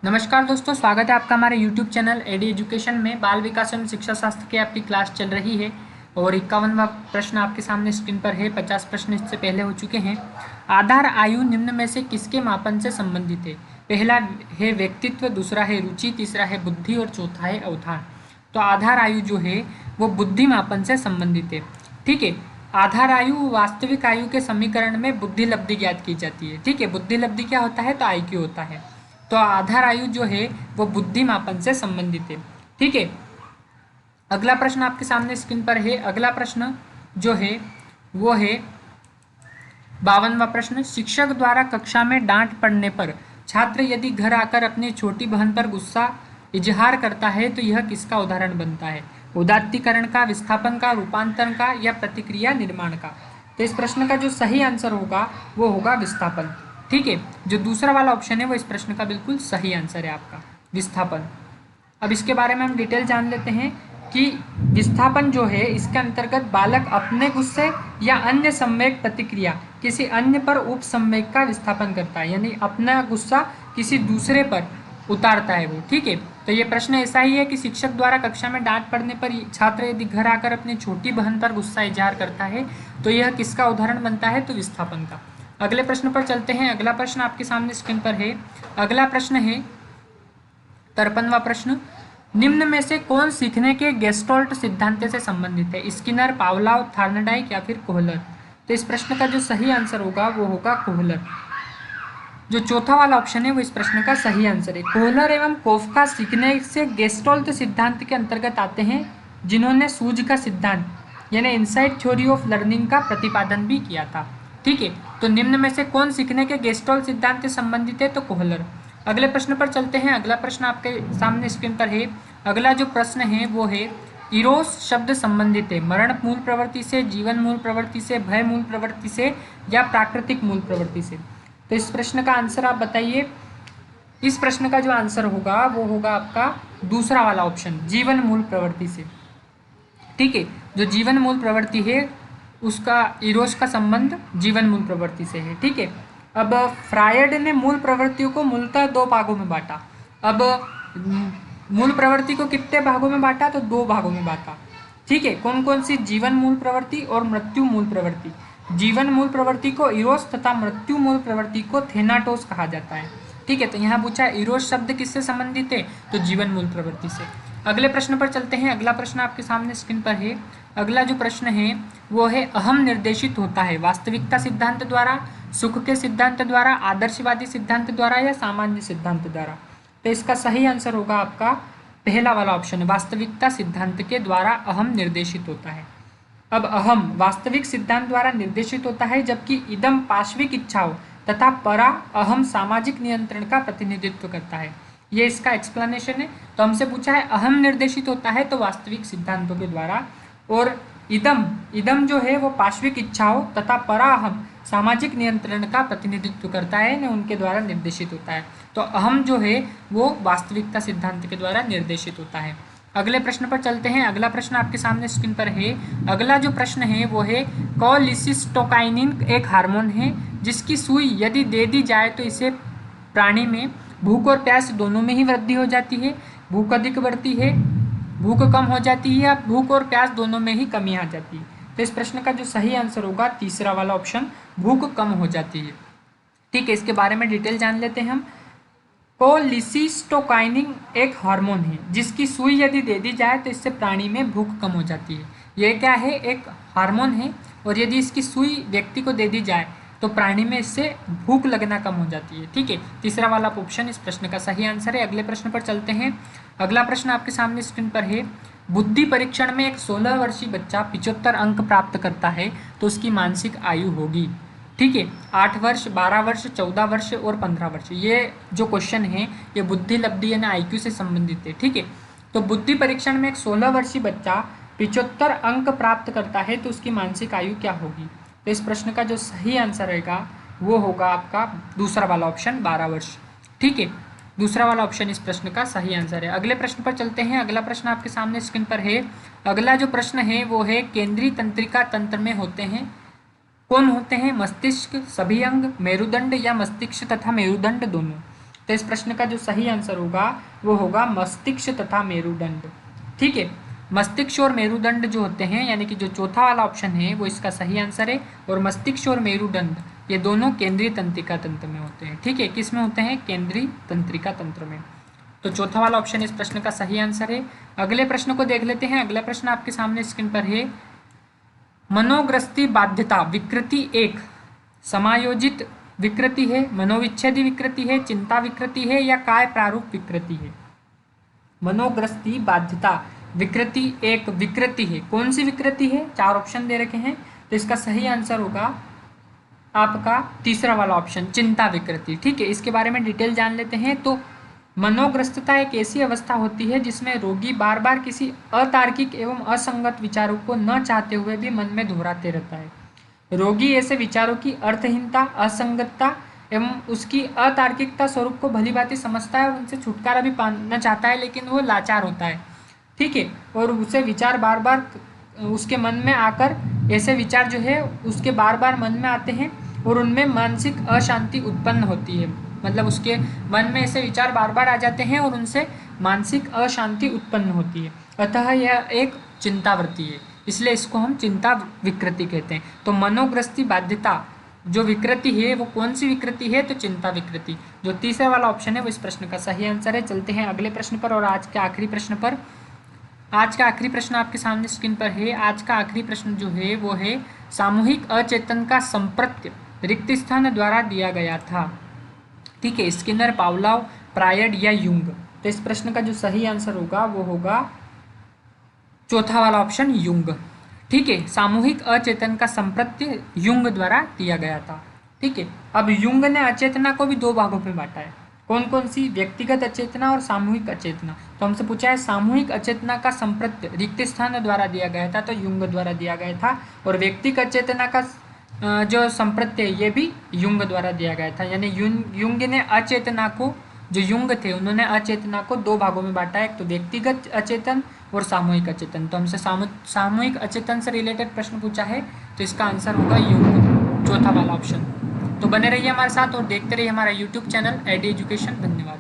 नमस्कार दोस्तों, स्वागत है आपका हमारे YouTube चैनल एडी एजुकेशन में। बाल विकास एवं शिक्षा शास्त्र की आपकी क्लास चल रही है और 51वां प्रश्न आपके सामने स्क्रीन पर है। 50 प्रश्न इससे पहले हो चुके हैं। आधार आयु निम्न में से किसके मापन से संबंधित है? पहला है व्यक्तित्व, दूसरा है रुचि, तीसरा है बुद्धि और चौथा है अवधान। तो आधार आयु जो है वो बुद्धि मापन से संबंधित है। ठीक है, आधार आयु वास्तविक आयु के समीकरण में बुद्धि लब्धि ज्ञात की जाती है। ठीक है, बुद्धि लब्धि क्या होता है? तो IQ होता है। तो आधार आयु जो है वो बुद्धि मापन से संबंधित है। ठीक है, अगला प्रश्न आपके सामने स्क्रीन पर है। अगला प्रश्न जो है वो है 52वां प्रश्न। शिक्षक द्वारा कक्षा में डांट पड़ने पर छात्र यदि घर आकर अपनी छोटी बहन पर गुस्सा इजहार करता है तो यह किसका उदाहरण बनता है? उदात्तीकरण का, विस्थापन का, रूपांतरण का या प्रतिक्रिया निर्माण का? तो इस प्रश्न का जो सही आंसर होगा वो होगा विस्थापन। ठीक है, जो दूसरा वाला ऑप्शन है वो इस प्रश्न का बिल्कुल सही आंसर है आपका, विस्थापन। अब इसके बारे में हम डिटेल जान लेते हैं कि विस्थापन जो है इसके अंतर्गत बालक अपने गुस्से या अन्य संवेग प्रतिक्रिया किसी अन्य पर उप संवेग का विस्थापन करता है, यानी अपना गुस्सा किसी दूसरे पर उतारता है वो। ठीक है, तो ये प्रश्न ऐसा ही है कि शिक्षक द्वारा कक्षा में डांट पड़ने पर छात्र यदि घर आकर अपनी छोटी बहन पर गुस्सा इजहार करता है तो यह किसका उदाहरण बनता है? तो विस्थापन का। अगले प्रश्न पर चलते हैं। अगला प्रश्न आपके सामने स्क्रीन पर है। अगला प्रश्न है 53वां प्रश्न। निम्न में से कौन सीखने के गेस्टोल्ट सिद्धांत से संबंधित है? स्किनर, पावलोव, थार्नडाइक या फिर कोहलर? तो इस प्रश्न का जो सही आंसर होगा वो होगा कोहलर। जो चौथा वाला ऑप्शन है वो इस प्रश्न का सही आंसर है। कोहलर एवं कोफका सीखने से गेस्टोल्ट सिद्धांत के अंतर्गत आते हैं, जिन्होंने सूझ का सिद्धांत यानी इनसाइट थ्योरी ऑफ लर्निंग का प्रतिपादन भी किया था। ठीक है, तो निम्न में से कौन सीखने के गेस्टोल्ट सिद्धांत से संबंधित है? तो कोहलर। अगले प्रश्न पर चलते हैं। अगला प्रश्न आपके सामने स्क्रीन पर है। अगला जो प्रश्न है वो है इरोस शब्द संबंधित है मरण मूल प्रवृत्ति से, जीवन मूल प्रवृत्ति से, भय मूल प्रवृत्ति से या प्राकृतिक मूल प्रवृत्ति से? तो इस प्रश्न का आंसर आप बताइए। इस प्रश्न का जो आंसर होगा वो होगा आपका दूसरा वाला ऑप्शन, जीवन मूल प्रवृत्ति से। ठीक है, जो जीवन मूल प्रवृत्ति है उसका इरोस का संबंध जीवन मूल प्रवृत्ति से है। ठीक है, अब फ्रायड ने मूल प्रवृत्तियों को मूलतः दो भागों में बांटा। अब मूल प्रवृत्ति को कितने भागों में बांटा? तो दो भागों में बांटा। ठीक है, कौन कौन सी? जीवन मूल प्रवृत्ति और मृत्यु मूल प्रवृत्ति। जीवन मूल प्रवृत्ति को इरोस तथा मृत्यु मूल प्रवृत्ति को थेनाटोस कहा जाता है। ठीक है, तो यहाँ पूछा इरोस शब्द किससे संबंधित है? तो जीवन मूल प्रवृत्ति से। अगले प्रश्न पर चलते हैं। अगला प्रश्न आपके सामने स्क्रीन पर है। अगला जो प्रश्न है वो है अहम निर्देशित होता है वास्तविकता सिद्धांत द्वारा, सुख के सिद्धांत द्वारा, आदर्शवादी सिद्धांत द्वारा या सामान्य सिद्धांत द्वारा? तो इसका सही आंसर होगा आपका पहला वाला ऑप्शन, वास्तविकता सिद्धांत के द्वारा अहम निर्देशित होता है। अब अहम वास्तविक सिद्धांत द्वारा निर्देशित होता है, जबकि इदम पाश्विक इच्छाओं तथा परा अहम सामाजिक नियंत्रण का प्रतिनिधित्व करता है। ये इसका एक्सप्लेनेशन है। तो हमसे पूछा है अहम निर्देशित होता है तो वास्तविक सिद्धांतों के द्वारा, और इदम इदम जो है वो पाश्विक इच्छाओं तथा परा अहम सामाजिक नियंत्रण का प्रतिनिधित्व करता है, न उनके द्वारा निर्देशित होता है। तो अहम जो है वो वास्तविकता सिद्धांत के द्वारा निर्देशित होता है। अगले प्रश्न पर चलते हैं। अगला प्रश्न आपके सामने स्क्रीन पर है। अगला जो प्रश्न है वो है कोलिसिस्टोकाइनिन एक हार्मोन है जिसकी सुई यदि दे दी जाए तो इसे प्राणी में भूख और प्यास दोनों में ही वृद्धि हो जाती है, भूख अधिक बढ़ती है, भूख कम हो जाती है या भूख और प्यास दोनों में ही कमी आ जाती है? तो इस प्रश्न का जो सही आंसर होगा तीसरा वाला ऑप्शन, भूख कम हो जाती है। ठीक है, इसके बारे में डिटेल जान लेते हैं हम। कोलिसिस्टोकाइनिन एक हार्मोन है जिसकी सुई यदि दे दी जाए तो इससे प्राणी में भूख कम हो जाती है। ये क्या है? एक हार्मोन है, और यदि इसकी सुई व्यक्ति को दे दी जाए तो प्राणी में इससे भूख लगना कम हो जाती है। ठीक है, तीसरा वाला ऑप्शन इस प्रश्न का सही आंसर है। अगले प्रश्न पर चलते हैं। अगला प्रश्न आपके सामने स्क्रीन पर है। बुद्धि परीक्षण में एक 16 वर्षीय बच्चा 75 अंक प्राप्त करता है तो उसकी मानसिक आयु होगी। ठीक है, 8 वर्ष, 12 वर्ष, 14 वर्ष और 15 वर्ष। ये जो क्वेश्चन है ये बुद्धि लब्धि यानी IQ से संबंधित है। ठीक है, तो बुद्धि परीक्षण में एक 16 वर्षीय बच्चा 75 अंक प्राप्त करता है तो उसकी मानसिक आयु क्या होगी? तो इस प्रश्न का जो सही आंसर रहेगा वो होगा आपका दूसरा वाला ऑप्शन, 12 वर्ष। ठीक है, दूसरा वाला ऑप्शन इस प्रश्न का सही आंसर है। अगले प्रश्न पर चलते हैं। अगला प्रश्न आपके सामने स्क्रीन पर है। अगला जो प्रश्न है वो है केंद्रीय तंत्रिका तंत्र में होते हैं कौन होते हैं? मस्तिष्क, सभी अंग, मेरुदंड या मस्तिष्क तथा मेरुदंड दोनों? तो इस प्रश्न का जो सही आंसर होगा वो होगा मस्तिष्क तथा मेरुदंड। ठीक है, मस्तिष्क और मेरुदंड जो होते हैं, यानी कि जो चौथा वाला ऑप्शन है वो इसका सही आंसर है। और मस्तिष्क और मेरुदंड ये दोनों केंद्रीय तंत्रिका तंत्र में होते हैं। ठीक है, किस में होते हैं? केंद्रीय तंत्रिका तंत्र में। तो चौथा वाला ऑप्शन इस प्रश्न का सही आंसर है। अगले प्रश्न को देख लेते हैं। अगला प्रश्न आपके सामने स्क्रीन पर है। मनोग्रस्ती बाध्यता विकृति एक समायोजित विकृति है, मनोविच्छेदी विकृति है, चिंता विकृति है या काय प्रारूप विकृति है? मनोग्रस्ती बाध्यता विकृति एक विकृति है। कौन सी विकृति है? 4 ऑप्शन दे रखे हैं, तो इसका सही आंसर होगा आपका तीसरा वाला ऑप्शन, चिंता विकृति। ठीक है, इसके बारे में डिटेल जान लेते हैं। तो मनोग्रस्तता एक ऐसी अवस्था होती है जिसमें रोगी बार बार किसी अतार्किक एवं असंगत विचारों को न चाहते हुए भी मन में दोहराते रहता है। रोगी ऐसे विचारों की अर्थहीनता, असंगतता एवं उसकी अतार्किकता स्वरूप को भली भांति समझता है और उनसे छुटकारा भी पाना चाहता है, लेकिन वो लाचार होता है। ठीक है, और उसे विचार बार बार उसके मन में आकर, ऐसे विचार जो है उसके बार बार मन में आते हैं और उनमें मानसिक अशांति उत्पन्न होती है। मतलब उसके मन में ऐसे विचार बार बार आ जाते हैं और उनसे मानसिक अशांति उत्पन्न होती है। अतः यह एक चिंतावृत्ति है, इसलिए इसको हम चिंता विकृति कहते हैं। तो मनोग्रस्ती बाध्यता जो विकृति है वो कौन सी विकृति है? तो चिंता विकृति। जो तीसरा वाला ऑप्शन है वो इस प्रश्न का सही आंसर है। चलते हैं अगले प्रश्न पर और आज के आखिरी प्रश्न पर। आज का आखिरी प्रश्न आपके सामने स्क्रीन पर है। आज का आखिरी प्रश्न जो है वो है, सामूहिक अचेतन का संप्रत्य रिक्त स्थान द्वारा दिया गया था। ठीक है, स्किनर, पावलोव, फ्रायड या युंग? तो इस प्रश्न का जो सही आंसर होगा वो होगा चौथा वाला ऑप्शन, युंग। ठीक है, सामूहिक अचेतन का संप्रत्य युंग द्वारा दिया गया था। ठीक है, अब युंग ने अचेतना को भी 2 भागों में बांटा है। कौन कौन सी? व्यक्तिगत अचेतना और सामूहिक अचेतना। तो हमसे पूछा है सामूहिक अचेतना का संप्रत्य रिक्त स्थान द्वारा दिया गया था, तो युंग द्वारा दिया गया था। और व्यक्तिगत अचेतना का जो संप्रत्य ये भी युंग द्वारा दिया गया था। यानी युंग ने अचेतना को, जो युंग थे उन्होंने अचेतना को 2 भागों में बांटा है, एक तो व्यक्तिगत अचेतन और सामूहिक अचेतन। तो हमसे सामूहिक अचेतन से रिलेटेड प्रश्न पूछा है, तो इसका आंसर होगा युंग, चौथा वाला ऑप्शन। तो बने रहिए हमारे साथ और देखते रहिए हमारा यूट्यूब चैनल एडी एजुकेशन।